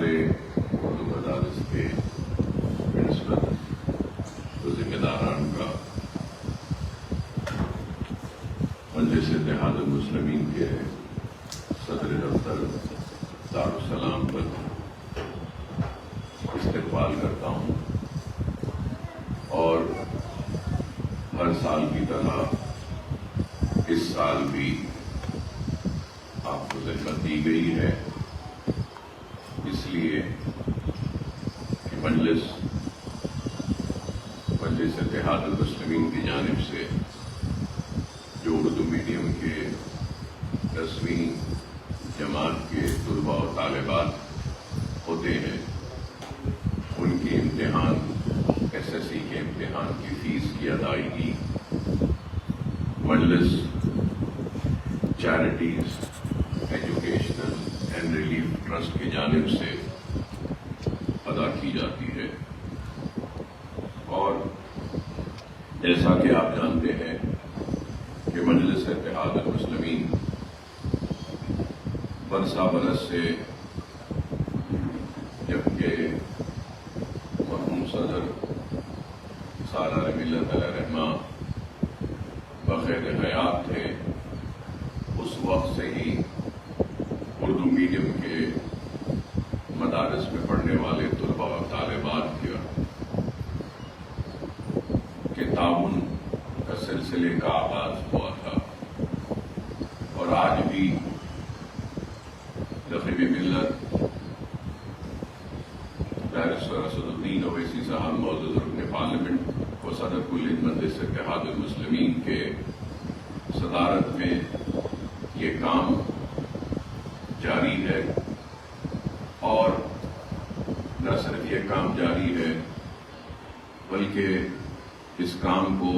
ہمارے اردو مدارس کے پرنسپل ذمہ داران کا مجلس اتحاد المسلمین کے صدر دفتر دارالسلام پر استقبال کرتا ہوں اور ہر سال کی طرح اس سال بھی آپ کو ذمت دی گئی ہے، اس لیے کہ مجلس اتحاد المسلمین کی جانب سے جو اردو میڈیم کے 10ویں جماعت کے طلباء و طالبات ہوتے ہیں، ان کی امتحان SSC کے امتحان کی فیس کی ادائیگی مجلس charities educational and relief trust کی جانب سے ادا کی جاتی ہے۔ اور جیسا کہ آپ جانتے ہیں کہ مجلس اتحاد المسلمین برسا برس سے جبکہ مرحوم صدر سالار ملت علیہ رحمہ بخیر حیات تھے، اس وقت سے ہی اردو میڈیم کے مدارس میں پڑھنے والے طلباء و طالبات کے تعاون کا سلسلے کا آغاز ہوا تھا، اور آج بھی رفیع ملت بیرسٹر اسد الدین اویسی صاحب معزز رکن پارلیمنٹ و صدر کل مجلس اتحاد المسلمین کے صدارت میں یہ کام جاری ہے، اور نہ صرف یہ کام جاری ہے بلکہ اس کام کو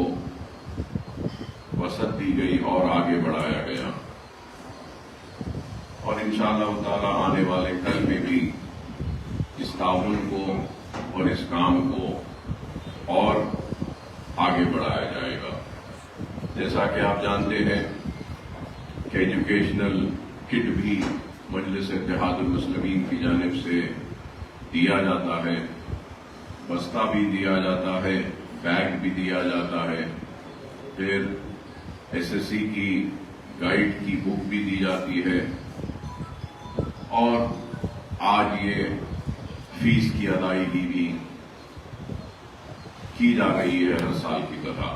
وسعت دی گئی اور آگے بڑھایا گیا، اور انشاءاللہ تعالی آنے والے کل میں بھی اس تعاون کو اور اس کام کو اور آگے بڑھایا جائے گا۔ جیسا کہ آپ جانتے ہیں کہ ایجوکیشنل کٹ بھی مجلس اتحاد المسلمین کی جانب سے دیا جاتا ہے، بستہ بھی دیا جاتا ہے، بیگ بھی دیا جاتا ہے، پھر SSC کی گائیڈ کی بک بھی دی جاتی ہے، اور آج یہ فیس کی ادائیگی بھی کی جا رہی ہے ہر سال کی طرح۔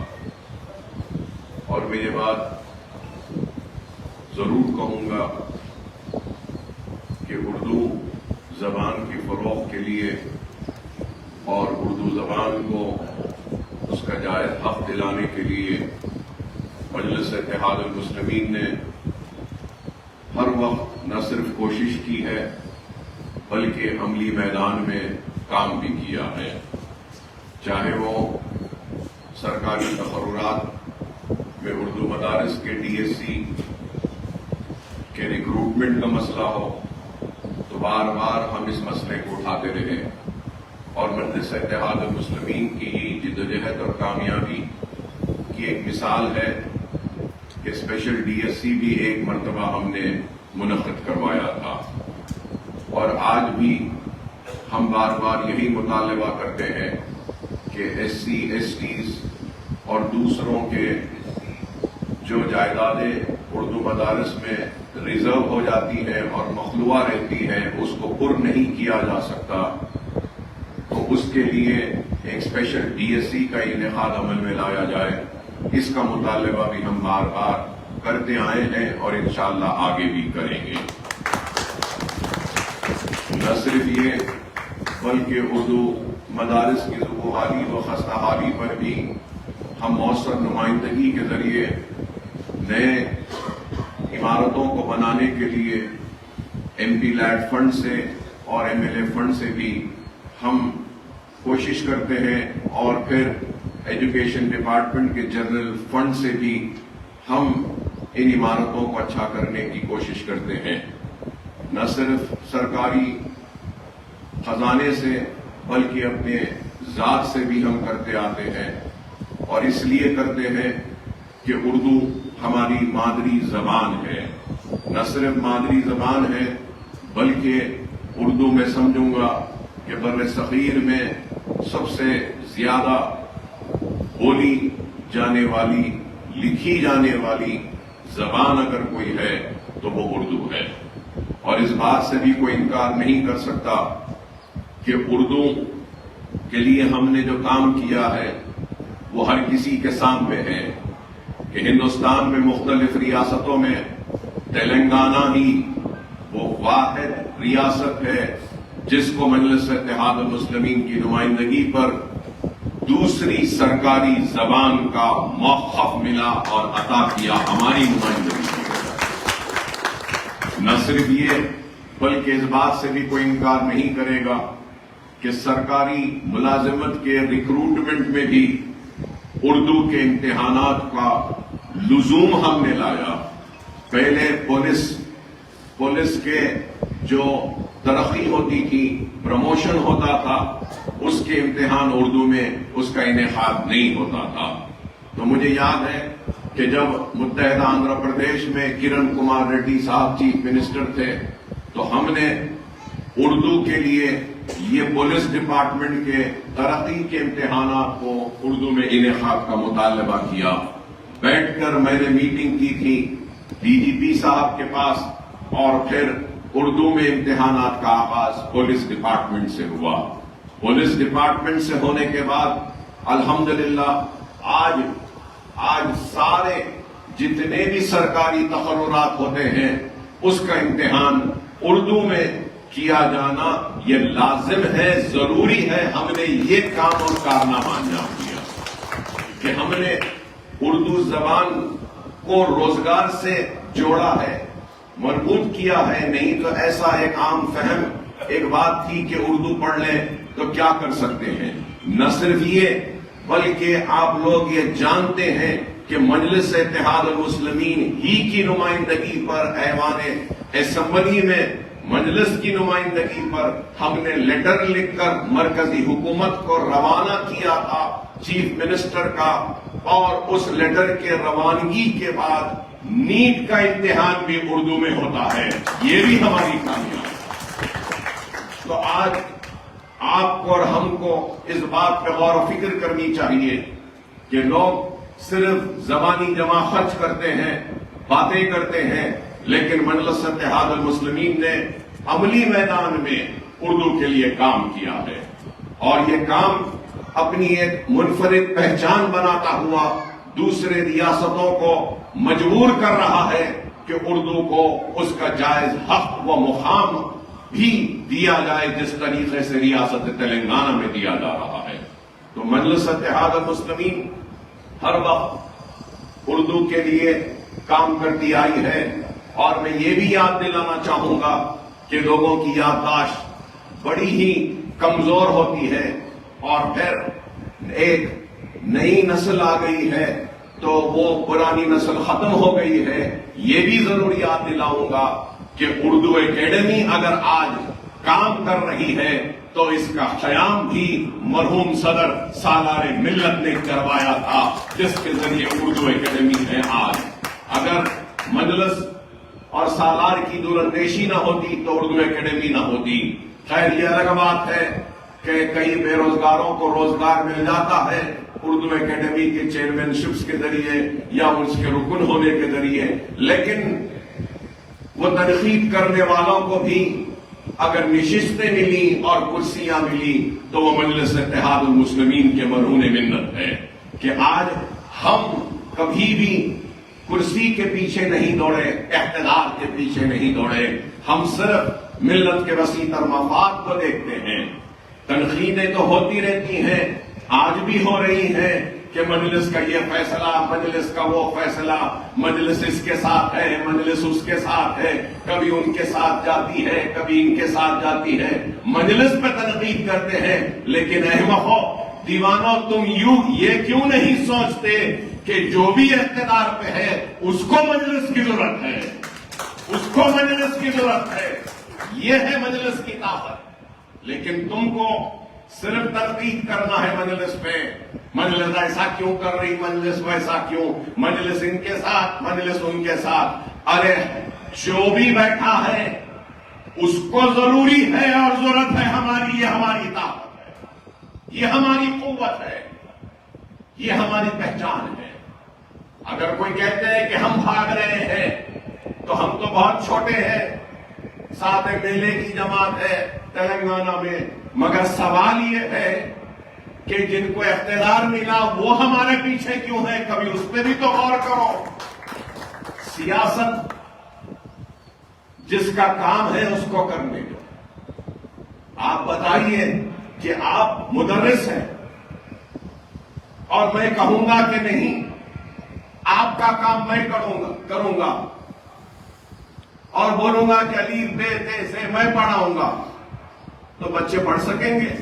اور میں یہ بات ضرور کہوں گا کہ اردو زبان کی فروغ کے لیے اور اردو زبان کو اس کا جائز حق دلانے کے لیے مجلس اتحاد المسلمین نے ہر وقت نہ صرف کوشش کی ہے بلکہ عملی میدان میں کام بھی کیا ہے، چاہے وہ سرکاری تقررات میں اردو مدارس کے DSC کے ریکروٹمنٹ کا مسئلہ ہو تو بار بار ہم اس مسئلے کو اٹھاتے رہے، اور مجلس اتحاد المسلمین کی ہی جدوجہد اور کامیابی کی ایک مثال ہے کہ اسپیشل DSC بھی ایک مرتبہ ہم نے منعقد کروایا تھا، اور آج بھی ہم بار بار یہی مطالبہ کرتے ہیں کہ SC STs اور دوسروں کے جو جائیدادیں اردو مدارس میں ریزرو ہو جاتی ہیں اور مخلوع رہتی ہیں اس کو پر نہیں کیا جا سکتا، تو اس کے لیے ایک اسپیشل DSC کا انعقاد عمل میں لایا جائے۔ اس کا مطالبہ بھی ہم بار بار کرتے آئے ہیں اور انشاءاللہ آگے بھی کریں گے۔ نہ صرف یہ بلکہ اردو مدارس کی ذوق حالی و خستہ حالی پر بھی ہم مؤثر نمائندگی کے ذریعے نئے عمارتوں کو بنانے کے لیے MP لیڈ فنڈ سے اور MLA فنڈ سے بھی ہم کوشش کرتے ہیں، اور پھر ایجوکیشن ڈپارٹمنٹ کے جنرل فنڈ سے بھی ہم ان عمارتوں کو اچھا کرنے کی کوشش کرتے ہیں، نہ صرف سرکاری خزانے سے بلکہ اپنے ذات سے بھی ہم کرتے آتے ہیں، اور اس لیے کرتے ہیں کہ اردو ہماری مادری زبان ہے، نہ صرف مادری زبان ہے بلکہ اردو میں سمجھوں گا کہ بر صغیر میں سب سے زیادہ بولی جانے والی، لکھی جانے والی زبان اگر کوئی ہے تو وہ اردو ہے۔ اور اس بات سے بھی کوئی انکار نہیں کر سکتا کہ اردو کے لیے ہم نے جو کام کیا ہے وہ ہر کسی کے سامنے ہے کہ ہندوستان میں مختلف ریاستوں میں تلنگانہ ہی وہ واحد ریاست ہے جس کو مجلس اتحاد المسلمین کی نمائندگی پر دوسری سرکاری زبان کا موقف ملا اور عطا کیا ہماری نمائندگی کی۔ نہ صرف یہ بلکہ اس بات سے بھی کوئی انکار نہیں کرے گا کہ سرکاری ملازمت کے ریکروٹمنٹ میں بھی اردو کے امتحانات کا لزوم ہم نے لایا۔ پہلے پولیس کے جو ترقی ہوتی تھی، پروموشن ہوتا تھا، اس کے امتحان اردو میں اس کا انعقاد نہیں ہوتا تھا۔ تو مجھے یاد ہے کہ جب متحدہ آندھرا پردیش میں کرن کمار ریڈی صاحب چیف منسٹر تھے تو ہم نے اردو کے لیے یہ پولیس ڈپارٹمنٹ کے ترقی کے امتحانات کو اردو میں انعقاد کا مطالبہ کیا۔ بیٹھ کر میں نے میٹنگ کی تھی ڈی جی پی صاحب کے پاس، اور پھر اردو میں امتحانات کا آغاز پولیس ڈپارٹمنٹ سے ہوا۔ پولیس ڈپارٹمنٹ سے ہونے کے بعد الحمدللہ آج سارے جتنے بھی سرکاری تقررات ہوتے ہیں اس کا امتحان اردو میں کیا جانا یہ لازم ہے، ضروری ہے۔ ہم نے یہ کام اور کارنامہ انجام دیا کہ ہم نے اردو زبان کو روزگار سے جوڑا ہے، مربوط کیا ہے۔ نہیں تو ایسا ایک عام فہم ایک بات تھی کہ اردو پڑھ لیں تو کیا کر سکتے ہیں۔ نہ صرف یہ بلکہ آپ لوگ یہ جانتے ہیں کہ مجلس اتحاد المسلمین ہی کی نمائندگی پر ایوان اسمبلی میں مجلس کی نمائندگی پر ہم نے لیٹر لکھ کر مرکزی حکومت کو روانہ کیا تھا چیف منسٹر کا، اور اس لیٹر کے روانگی کے بعد نیٹ کا امتحان بھی اردو میں ہوتا ہے۔ یہ بھی ہماری کامیابی۔ تو آج آپ کو اور ہم کو اس بات پہ غور و فکر کرنی چاہیے کہ لوگ صرف زبانی جمع خرچ کرتے ہیں، باتیں کرتے ہیں، لیکن مجلس اتحاد المسلمین نے عملی میدان میں اردو کے لیے کام کیا ہے، اور یہ کام اپنی ایک منفرد پہچان بناتا ہوا دوسرے ریاستوں کو مجبور کر رہا ہے کہ اردو کو اس کا جائز حق و مقام بھی دیا جائے جس طریقے سے ریاست تلنگانہ میں دیا جا رہا ہے۔ تو مجلس اتحاد المسلمین ہر وقت اردو کے لیے کام کرتی آئی ہے، اور میں یہ بھی یاد دلانا چاہوں گا کہ لوگوں کی یادداشت بڑی ہی کمزور ہوتی ہے، اور پھر ایک نئی نسل آ گئی ہے تو وہ پرانی نسل ختم ہو گئی ہے۔ یہ بھی ضرور یاد دلاؤں گا کہ اردو اکیڈمی اگر آج کام کر رہی ہے تو اس کا قیام بھی مرحوم صدر سالار ملت نے کروایا تھا، جس کے ذریعے اردو اکیڈمی ہے آج۔ اگر مجلس اور سالار کی دوراندیشی نہ ہوتی تو اردو اکیڈمی نہ ہوتی۔ خیر، یہ الگ بات ہے کہ کئی بے روزگاروں کو روزگار مل جاتا ہے اردو اکیڈمی کے چیئرمین شپس کے ذریعے یا اس کے رکن ہونے کے ذریعے، لیکن وہ تنقید کرنے والوں کو بھی اگر نشستیں ملی اور کرسیاں ملی تو وہ مجلس اتحاد المسلمین کے مرہون منت ہے کہ آج ہم کبھی بھی کرسی کے پیچھے نہیں دوڑے، اقتدار کے پیچھے نہیں دوڑے، ہم صرف ملت کے وسیع تر مفاد کو دیکھتے ہیں۔ تنقیدیں تو ہوتی رہتی ہیں، آج بھی ہو رہی ہیں کہ مجلس کا یہ فیصلہ، مجلس کا وہ فیصلہ، مجلس اس کے ساتھ ہے، مجلس اس کے ساتھ ہے، کبھی ان کے ساتھ جاتی ہے، کبھی ان کے ساتھ جاتی ہے، مجلس پہ تنقید کرتے ہیں۔ لیکن احمقو، دیوانوں، تم یوں یہ کیوں نہیں سوچتے کہ جو بھی اقتدار پہ ہے اس کو مجلس کی ضرورت ہے، اس کو مجلس کی ضرورت ہے، یہ ہے مجلس کی طاقت۔ لیکن تم کو صرف تنقید کرنا ہے مجلس پہ، مجلس ایسا کیوں کر رہی، مجلس ویسا کیوں، مجلس ان کے ساتھ، مجلس ان کے ساتھ۔ ارے جو بھی بیٹھا ہے اس کو ضروری ہے اور ضرورت ہے ہماری. یہ ہماری طاقت ہے, یہ ہماری قوت ہے, یہ ہماری پہچان ہے. اگر کوئی کہتے ہیں کہ ہم بھاگ رہے ہیں تو ہم تو بہت چھوٹے ہیں, ساتھ میلے کی جماعت ہے تلنگانہ میں, مگر سوال یہ ہے کہ جن کو اقتدار ملا وہ ہمارے پیچھے کیوں ہے؟ کبھی اس پہ بھی تو غور کرو. سیاست جس کا کام ہے اس کو کرنے دو. آپ بتائیے کہ آپ مدرس ہیں اور میں کہوں گا کہ نہیں آپ کا کام میں کروں گا اور بولوں گا کہ الف ب ت سے میں پڑھاؤں گا, تو بچے پڑھ سکیں گے.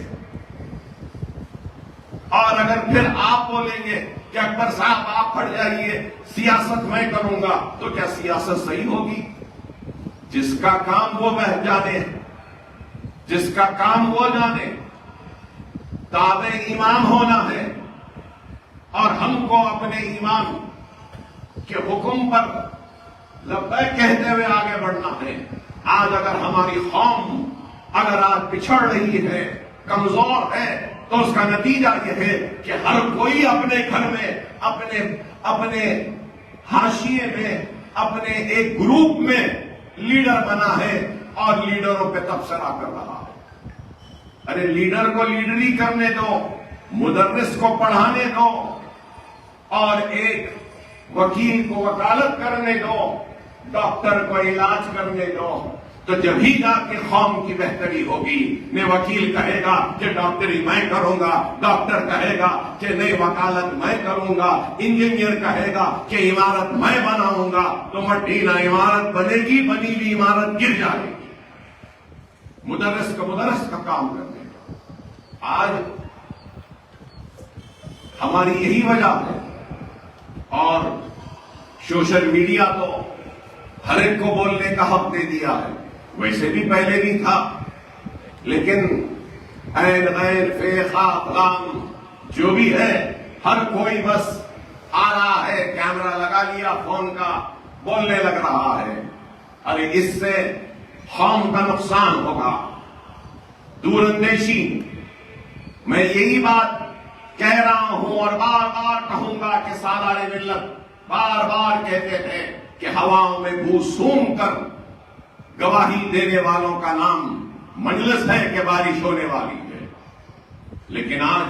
اور اگر پھر آپ بولیں گے کہ اکبر صاحب آپ پڑھ جائیے سیاست میں کروں گا, تو کیا سیاست صحیح ہوگی؟ جس کا کام وہ جانے, جس کا کام وہ جانے. تابع امام ہونا ہے اور ہم کو اپنے امام کے حکم پر لبیک کہتے ہوئے آگے بڑھنا ہے. آج اگر ہماری قوم اگر آج پچھڑ رہی ہے, کمزور ہے, تو اس کا نتیجہ یہ ہے کہ ہر کوئی اپنے گھر میں, اپنے حاشیے میں, اپنے ایک گروپ میں لیڈر بنا ہے اور لیڈروں پہ تبصرہ کر رہا ہے. ارے لیڈر کو لیڈری کرنے دو, مدرس کو پڑھانے دو, اور ایک وکیل کو وکالت کرنے دو, ڈاکٹر کو علاج کرنے دو. تو جب ہی جا کے قوم کی بہتری ہوگی. نہ وکیل کہے گا کہ ڈاکٹری میں کروں گا, ڈاکٹر کہے گا کہ نہیں وکالت میں کروں گا, انجینئر کہے گا کہ عمارت میں بناؤں گا, تو مٹی نہ عمارت بنے گی, بنی ہوئی عمارت گر جائے گی. مدرس کا کام کرنے کا. آج ہماری یہی وجہ ہے. اور سوشل میڈیا تو ہر ایک کو بولنے کا حق دے دیا ہے, ویسے بھی پہلے بھی تھا, لیکن عین غیر فے خاک غام جو بھی ہے ہر کوئی بس آ رہا ہے, کیمرہ لگا لیا فون کا, بولنے لگ رہا ہے. ارے اس سے قوم کا نقصان ہوگا. دور اندیشی, میں یہی بات کہہ رہا ہوں اور بار بار کہوں گا کہ سالار ملت بار بار کہتے تھے کہ ہواؤں میں بو سونگ کر گواہی دینے والوں کا نام مجلس ہے کہ بارش ہونے والی ہے. لیکن آج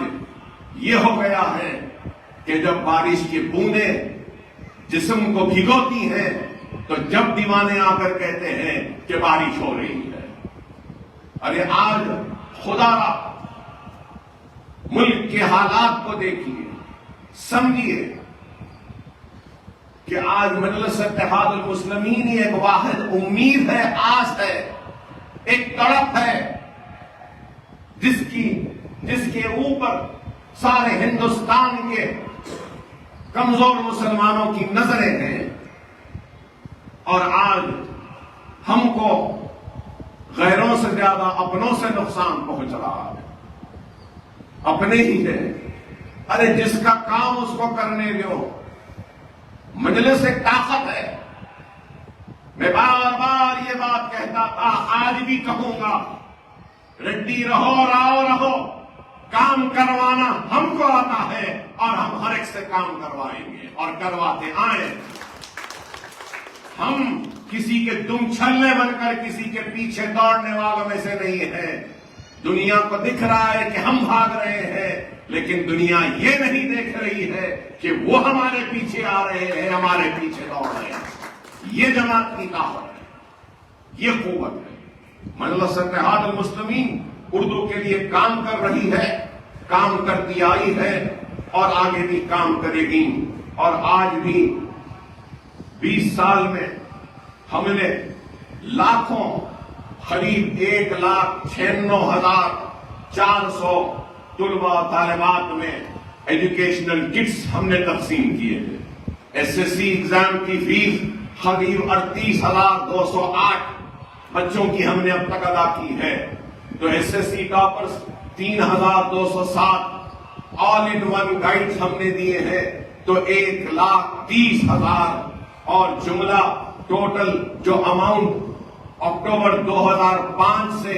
یہ ہو گیا ہے کہ جب بارش کی بوندیں جسم کو بھگوتی ہیں تو جب دیوانے آ کر کہتے ہیں کہ بارش ہو رہی ہے. ارے آج خدا را ملک کے حالات کو دیکھیے, سمجھیے کہ آج مجلس اتحاد المسلمین ایک واحد امید ہے, آس ہے, ایک تڑپ ہے, جس کے اوپر سارے ہندوستان کے کمزور مسلمانوں کی نظریں ہیں. اور آج ہم کو غیروں سے زیادہ اپنوں سے نقصان پہنچ رہا ہے, اپنے ہی ہے. ارے جس کا کام اس کو کرنے دو. مجلس ایک طاقت ہے. میں بار بار یہ بات کہتا تھا, آج بھی کہوں گا, ریڈی رہو, رہو, کام کروانا ہم کو آتا ہے اور ہم ہر ایک سے کام کروائیں گے اور کرواتے آئیں. ہم کسی کے دم چھلنے بن کر کسی کے پیچھے دوڑنے والوں میں سے نہیں ہیں. دنیا کو دکھ رہا ہے کہ ہم بھاگ رہے ہیں, لیکن دنیا یہ نہیں دیکھ رہی ہے کہ وہ ہمارے پیچھے آ رہے ہیں, ہمارے پیچھے دوڑ رہے ہیں. یہ جماعت کی طاقت ہے, یہ قوت ہے. مجلس اتحاد المسلمین اردو کے لیے کام کر رہی ہے, کام کرتی آئی ہے اور آگے بھی کام کرے گی. اور آج بھی 20 سال میں ہم نے لاکھوں, قریب 1,96,400 طلباء طالبات میں ایجوکیشنل کٹس ہم نے تقسیم کیے ہیں. SSC ایگزام کی فیس قریب 38,208 بچوں کی ہم نے اب تک ادا کی ہے. تو SSC toppers 3,207 all in one guides ہم نے دیے ہیں, تو 1,30,000 اور جملہ ٹوٹل جو اماؤنٹ اکتوبر 2005 سے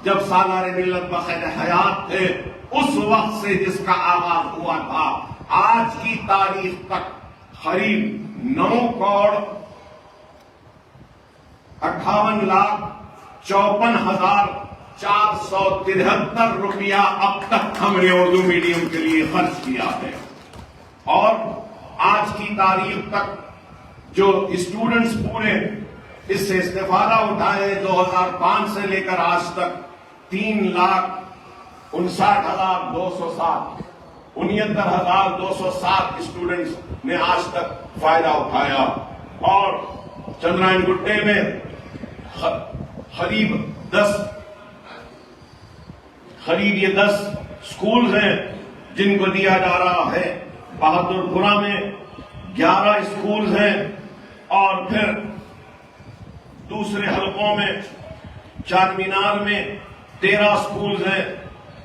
جب سالار ملت بخیر حیات تھے اس وقت سے جس کا آغاز ہوا تھا آج کی تاریخ تک قریب 9,58,54,473 روپیہ اب تک ہم نے اردو میڈیم کے لیے خرچ کیا ہے، اور آج کی تاریخ تک جو اسٹوڈنٹس پورے اس سے استفادہ اٹھائے 2005 سے لے کر آج تک 3,59,207 69,207 اسٹوڈنٹس نے آج تک فائدہ اٹھایا، اور چندرائن گٹے میں قریب 10 سکولز ہیں جن کو دیا جا رہا ہے، بہادر پورہ میں 11 سکولز ہیں، اور پھر دوسرے حلقوں میں چار مینار میں 13 سکولز ہیں،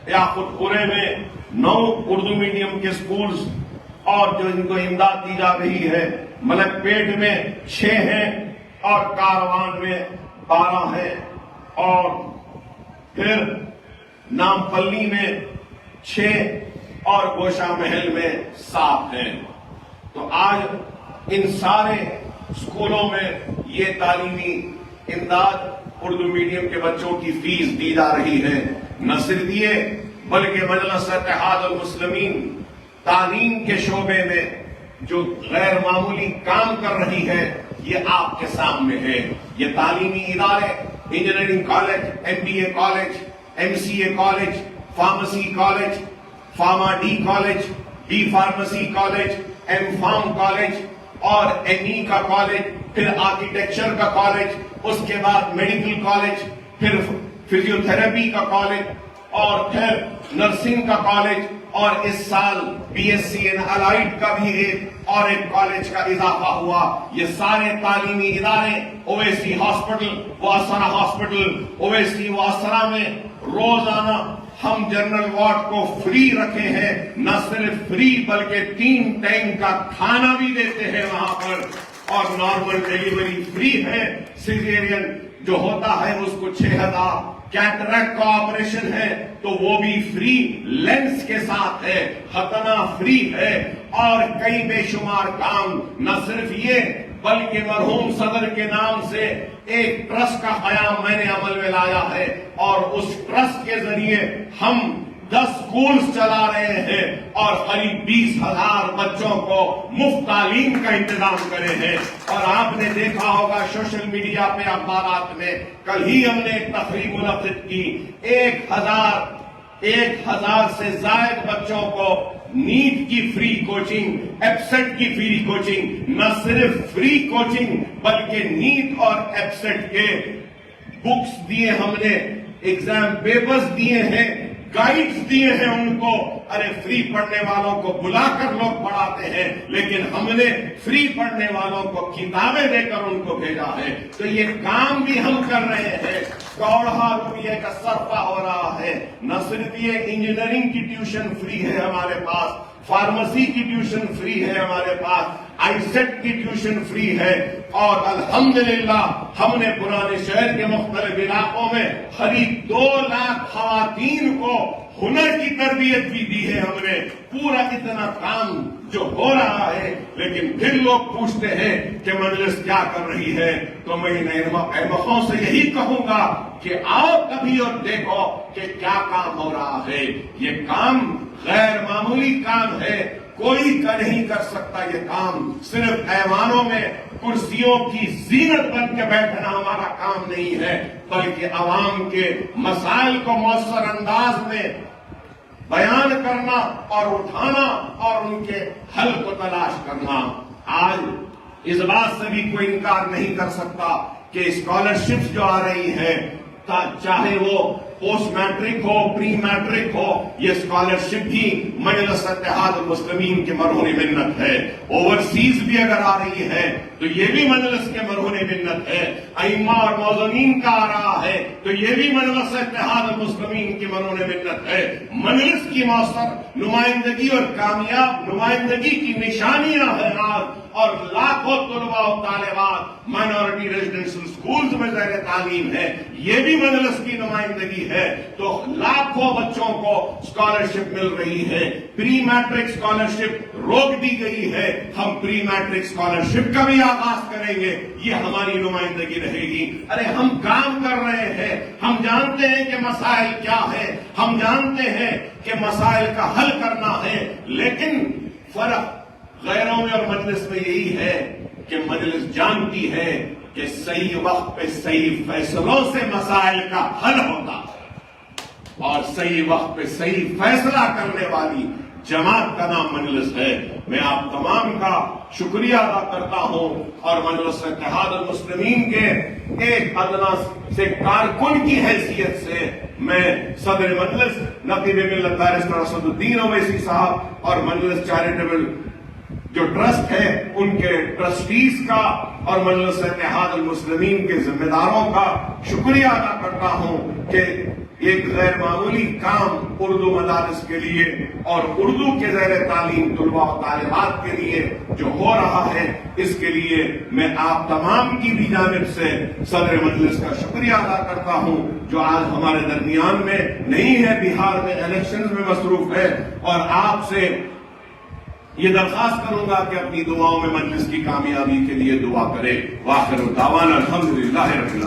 یاقوت پورے میں 9 اردو میڈیم کے سکولز اور جو ان کو امداد دی جا رہی ہے، ملک پیٹ میں 6 ہیں اور کاروان میں 12 ہیں، اور پھر نامپلی میں 6 اور گوشہ محل میں 7 ہیں۔ تو آج ان سارے سکولوں میں یہ تعلیمی امداد اردو میڈیم کے بچوں کی فیس دی جا رہی ہے۔ نہ صرف یہ بلکہ مجلس اتحاد المسلمین تعلیم کے شعبے میں جو غیر معمولی کام کر رہی ہے یہ آپ کے سامنے ہے۔ یہ تعلیمی ادارے engineering college, MBA college, MCA college, pharmacy college, pharma D college, D pharmacy college, M.Pharm college اور ME کا کالج، پھر آرکیٹیکچر کا کالج، اس کے بعد میڈیکل کالج، پھر فزیوتھراپی کا کالج، اور پھر نرسنگ کا کالج، اور اس سال BSc ان الائڈ کا بھی ایک کالج کا اضافہ ہوا۔ یہ سارے تعلیمی ادارے اویسی ہاسپٹل، واسرا ہاسپٹل، اویسی واسرا میں روزانہ ہم جنرل وارڈ کو فری رکھے ہیں، نہ صرف فری بلکہ 3 ٹائم کا کھانا بھی دیتے ہیں وہاں پر، اور نارمل ڈیلیوری فری ہے۔ سیزیرین جو ہوتا ہے اس کو 6,000، کیٹریکٹ کا آپریشن ہے تو وہ بھی فری لینس کے ساتھ ہے، ختنہ فری ہے، اور کئی بے شمار کام۔ نہ صرف یہ بلکہ مرحوم صدر کے نام سے ایک ٹرسٹ کا قیام میں نے عمل میں لایا ہے، اور اس ٹرسٹ کے ذریعے ہم 10 سکولز چلا رہے ہیں اور قریب 20,000 بچوں کو مفت تعلیم کا انتظام کرے ہیں۔ اور آپ نے دیکھا ہوگا سوشل میڈیا پہ، اخبارات میں، کل ہی ہم نے ایک تقریب منعقد کی، 1,000 سے زائد بچوں کو نیٹ کی فری کوچنگ، ایبسیٹ کی فری کوچنگ، نہ صرف فری کوچنگ بلکہ نیٹ اور ایبسیٹ کے بکس دیے ہم نے، ایگزام پیپرز دیے ہیں، گائیڈز دیے ہیں ان کو۔ ارے فری پڑھنے والوں کو بلا کر لوگ پڑھاتے ہیں، لیکن ہم نے فری پڑھنے والوں کو کتابیں دے کر ان کو بھیجا ہے۔ تو یہ کام بھی ہم کر رہے ہیں، کروڑوں روپے کا صرفہ ہو رہا ہے۔ نہ صرف یہ انجینئرنگ کی ٹیوشن فری ہے ہمارے پاس، فارمیسی کی ٹیوشن فری ہے ہمارے پاس، آئی-سیٹ کی ٹیوشن فری ہے، اور الحمدللہ ہم نے پرانے شہر کے مختلف علاقوں میں قریب 2 لاکھ خواتین کو ہنر کی تربیت بھی دی ہے ہم نے۔ پورا اتنا کام جو ہو رہا ہے، لیکن پھر لوگ پوچھتے ہیں کہ مجلس کیا کر رہی ہے۔ تو میں ان احمقوں سے یہی کہوں گا کہ آؤ کبھی اور دیکھو کہ کیا کام ہو رہا ہے۔ یہ کام غیر معمولی کام ہے، کوئی کا نہیں کر سکتا یہ کام۔ صرف ایوانوں میں کرسیوں کی زینت بن کے بیٹھنا ہمارا کام نہیں ہے، بلکہ عوام کے مسائل کو مؤثر انداز میں بیان کرنا اور اٹھانا اور ان کے حل کو تلاش کرنا۔ آج اس بات سے بھی کوئی انکار نہیں کر سکتا کہ اسکالرشپس جو آ رہی ہے، چاہے وہ پوسٹ میٹرک ہو، پری میٹرک ہو، یہ اسکالرشپ بھی مجلس اتحاد المسلمین کے مرہون منت ہے۔ اوورسیز بھی اگر آ رہی ہے تو یہ بھی مجلس کے مرہون منت ہے۔ ائمہ اور موزنین کا آ رہا ہے تو یہ بھی مجلس اتحاد المسلمین کی مرہون منت ہے۔ مجلس کی مؤثر نمائندگی اور کامیاب نمائندگی کی نشانیاں ہیں آج، اور لاکھوں طلباء و طالبات مائنورٹی ریزیڈنشل سکولز میں زیر تعلیم ہے، یہ بھی مجلس کی نمائندگی ہے، تو لاکھوں بچوں کو اسکالرشپ مل رہی ہے۔ پری میٹرک اسکالرشپ روک دی گئی ہے، ہم پری میٹرک اسکالرشپ کا بھی آغاز کریں گے، یہ ہماری نمائندگی رہے گی۔ ارے ہم کام کر رہے ہیں، ہم جانتے ہیں کہ مسائل کیا ہے، ہم جانتے ہیں کہ مسائل کا حل کرنا ہے، لیکن فرق غیروں میں اور مجلس میں یہی ہے کہ مجلس جانتی ہے کہ صحیح وقت پہ صحیح فیصلوں سے مسائل کا حل ہوتا ہے، اور صحیح وقت پہ صحیح فیصلہ کرنے والی جماعت کا نام مجلس ہے۔ میں آپ تمام کا شکریہ ادا کرتا ہوں، اور مجلس اتحاد المسلمین کے ایک ادنا سے کارکن کی حیثیت سے میں صدر مجلس نقیب ملت بیرسٹر اسد الدین اویسی صاحب اور مجلس چیریٹیبل جو ٹرسٹ ہے ان کے ٹرسٹیز کا اور مجلس اتحاد المسلمین کے ذمہ داروں کا شکریہ ادا کرتا ہوں کہ ایک غیر معمولی کام اردو مدارس کے لیے اور اردو کے زیر تعلیم طلباء و طالبات کے لیے جو ہو رہا ہے، اس کے لیے میں آپ تمام کی بھی جانب سے صدر مجلس کا شکریہ ادا کرتا ہوں، جو آج ہمارے درمیان میں نہیں ہے، بہار میں الیکشنز میں مصروف ہے، اور آپ سے یہ درخواست کروں گا کہ اپنی دعاؤں میں مجلس کی کامیابی کے لیے دعا کرے۔ وآخر دعوانا الحمدللہ رب العالمین۔